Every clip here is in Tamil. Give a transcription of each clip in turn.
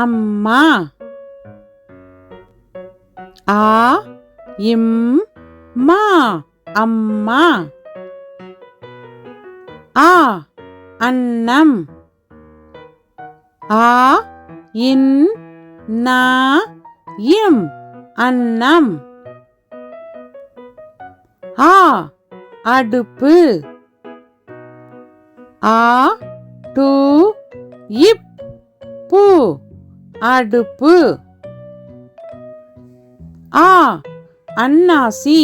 அம்மா. ஆ இம் மா அம்மா. ஆ அன்னம். ஆ இன் நா இம் அன்னம். ஆ அடுப்பு. ஆ டு இப் பு அடுப்பு. ஆ அன்னாசி.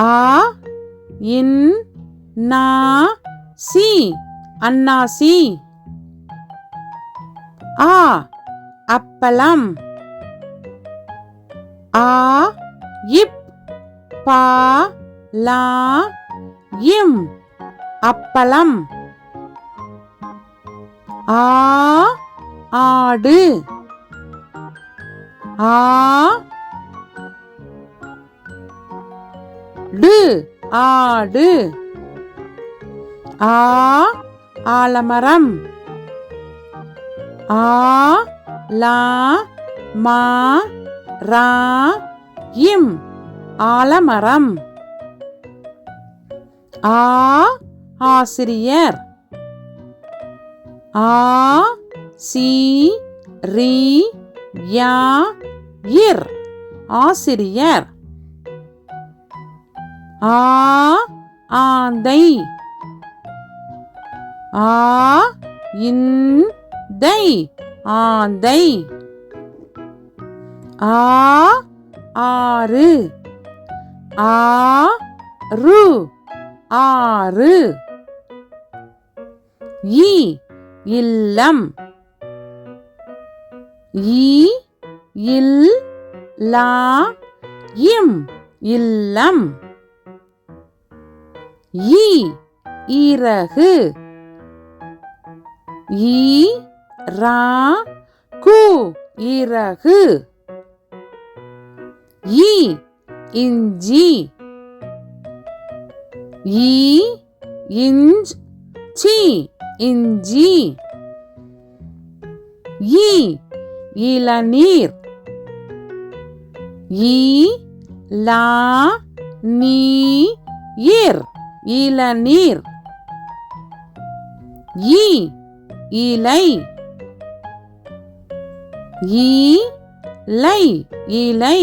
ஆ இன் நா சி அன்னாசி. ஆ அப்பளம். ஆ இப் பா லா இம் அப்பளம். ஆ ஆடு. ஆ டு ஆடு. ஆ ஆலமரம். ஆ லா மா ரா இம் ஆலமரம். ஆ ஆசிரியர். ஆ சி ரி யா இர் ஆசிரியர். ஆ ஆந்தை. ஆ இந்தை ஆந்தை. ஆ ஆறு. ஆ ரு ஆறு. இ இல்லம். இ இல் லா இம் இல்லம். இ இறகு. இ ரா கு இறகு. இ இஞ்சி. இ இஞ்ச் சி இஞ்சி. இ இளநீர். இ லா நீ இர் இளநீர். இ இலை. இ லை இலை.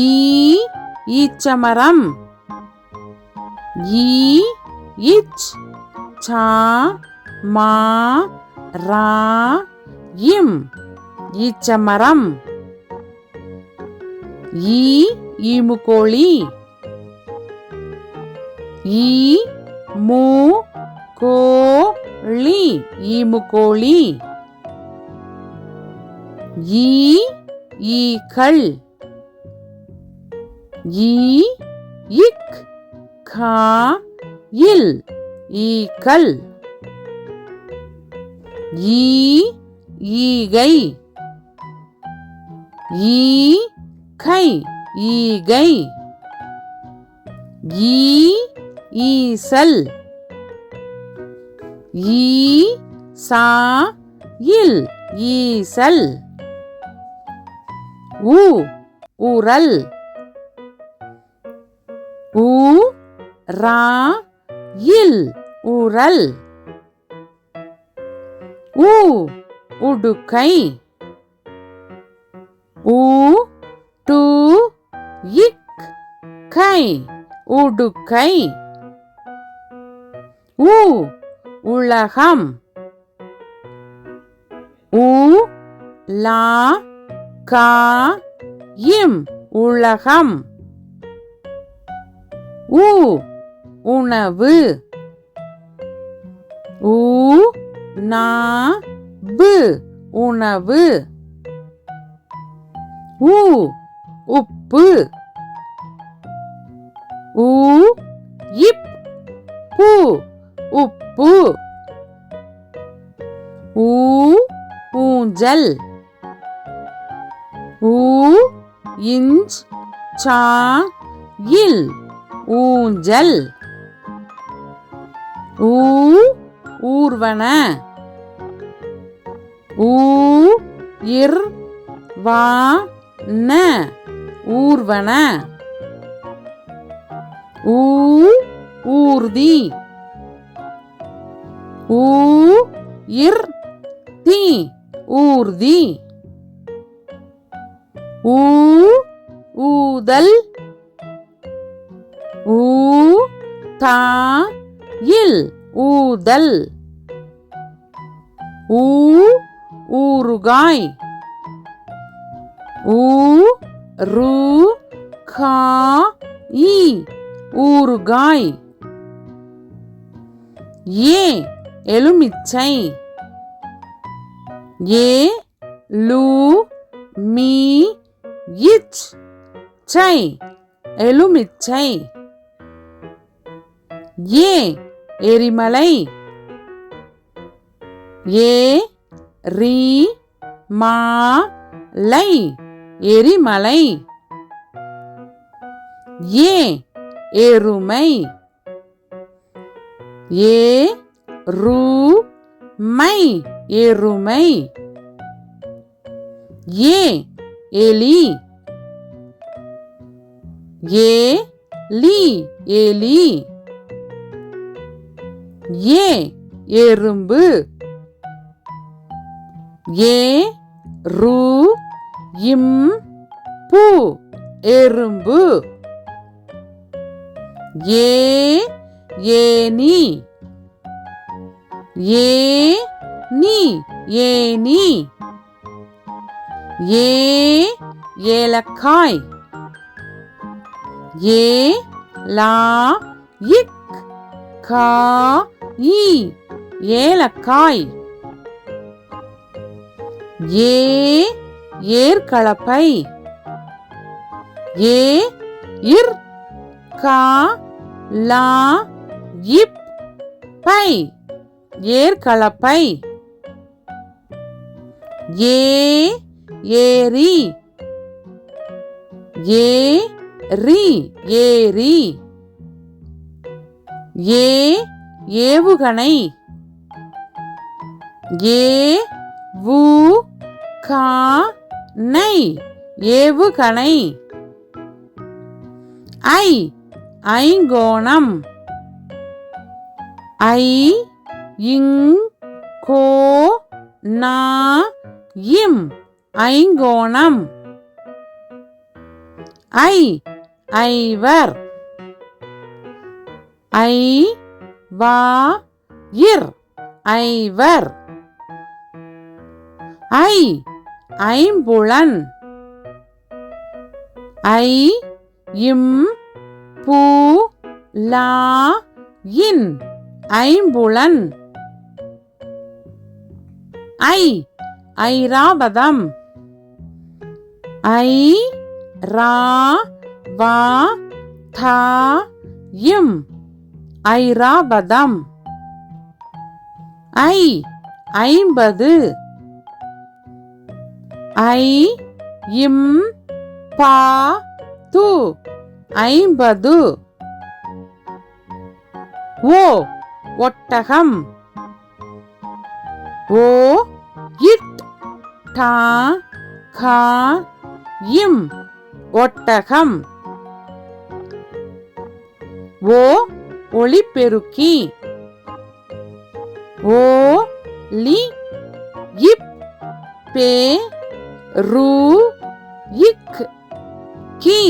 இ ஈச்சமரம். இ இச் சா மா ரா இம் ஈச்சமரம். இ ஈமுக்கோழி. இ மு கோ ளி ஈமுக்கோழி. இ ஈக்கள். இ இக் கா இல் ஈக்கள். இ ஈகை. இ கை ஈகை. இ ஈசல். இ சா இல் ஈசல். உ உரல். உ ரா இல் உரல். உ உடுக்கை. உ டு இக் கை உடுக்கை. உ உலகம். உ லா கா இம் உலகம். உ உணவு. உ நா பு உணவு. உ உப்பு. உ இப் பு உப்பு. ஊ ஊஞ்சல். ஊ இஞ்ச் சா இல் ஊஞ்சல். ஊ ஊர்வன. ஊ இர் வா ந ஊர்வன. ஊ ஊர்தி. ஊ இர் தி ஊர்தி. ஊ ஊதல். ஊ தா இல் ஊதல். ஊ ஊறுகாய். ஊ ரு கா இ ஊறுகாய். ஏ எலுமிச்சை. ஏ லு மீ இச் சை எலுமிச்சை. ஏ எரிமலை. ஏ ரி மா லை எரிமலை. ஏ எருமை. ஏ ரு மை எருமை. ஏ எலி. ஏ லி எலி. ஏ எறும்பு. ஏ ரு இம் பு எறும்பு. ஏ ஏனி. ஏ நீ ஏனி. ஏ ஏலக்காய். ஏ லா இக் கா இ ஏலக்காய். ஏ ஏர்கலப்பை. ஏ இர் கா லா இப் பை ஏர்கலப்பை. ஏ ஏரி. ஏ ரி ஏரி. ஏ ஏவுகணை. ஏ வு கா நை ஏவுகணை. ஐ ஐங்கோணம். ஐ இங் கோ நா இம் ஐங்கோணம். ஐ ஐவர். ஐ வா இர் ஐவர். ஐ ஐம்புலன். ஐ இம் பு லா இன் ஐம்புலன். ஐ ஐராவதம். ஐ ரா வா தா இம் ஐராவதம். ஐ ஐம்பது. ஐ இம் பா து ஐம்பது. ஓ ஒட்டகம். ஓ இட் டா கா இம் ஒட்டகம். ஓ ஒளிபெருக்கி. ஓ லி இப் பே ரு இக் கி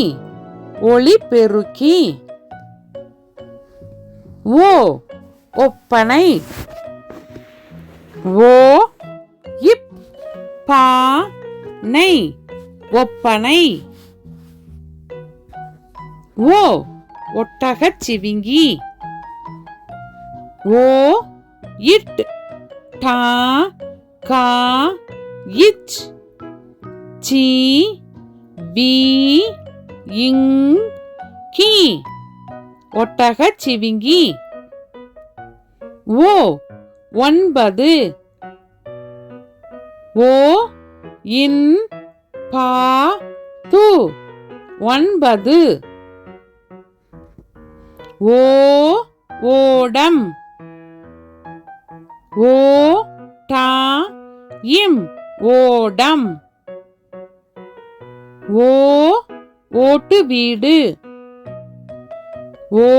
ஒளிபெருக்கி. ஓ ஒப்பனை. ஓ இப் பா நை ஒப்பனை. ஓ ஒட்டகச் சிவிங்கி. ஓ இட் டா கா இச் சி வி இங் கி ஒட்டகச் சிவிங்கி. ஓ ஒன்பது. ஓ இன் பா து ஒன்பது. ஓ ஓடம். ஓ டா இம் ஓடம். ஓ ஓட்டு வீடு. ஓ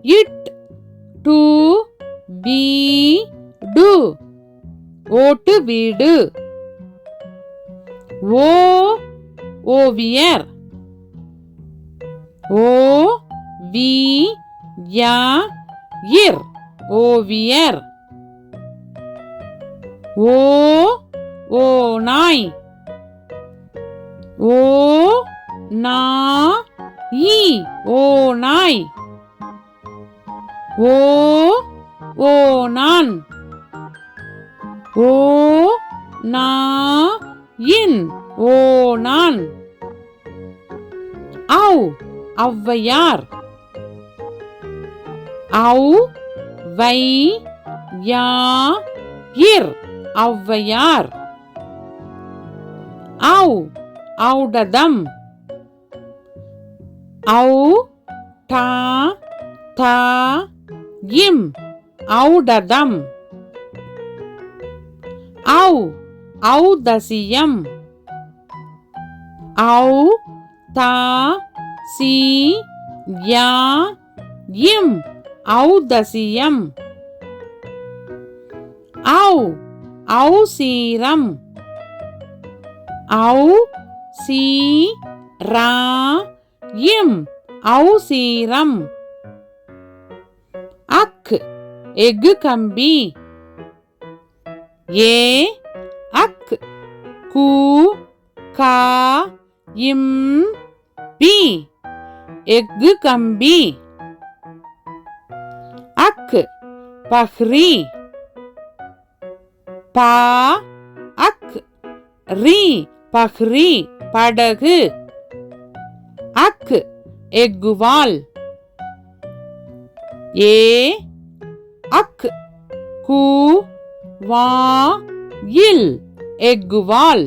இட் டு வீடு ஓட்டு வீடு. ஓ ஓவியர். ஓ வி யா இர் ஓவியர். ஓ ஓ நாய். ஓ நா இ ஓ நாய். ஓ ஓ நான். ஓ நா இன் ஓ நான். ஔ ஔவையார். ஔ வை யா இர் ஔவையார். ஔ ஔடதம். ஔ டா தா இம் ஔடதம். ஔ ஔதசியம். ஔ தா சி யா இம் ஔதசியம். ஔ ஔசீரம். ஔ சி ரா இம் ஔசீரம். அக் எஃகு கம்பி. ஏ அக் கு கா இம் பி எஃகு கம்பி. அக் பஹ்ரி. பா அக் ரி பஹ்ரி படகு. அக் எஃகுவால். ஏ அக் கு வா இல் எஃகுவால்.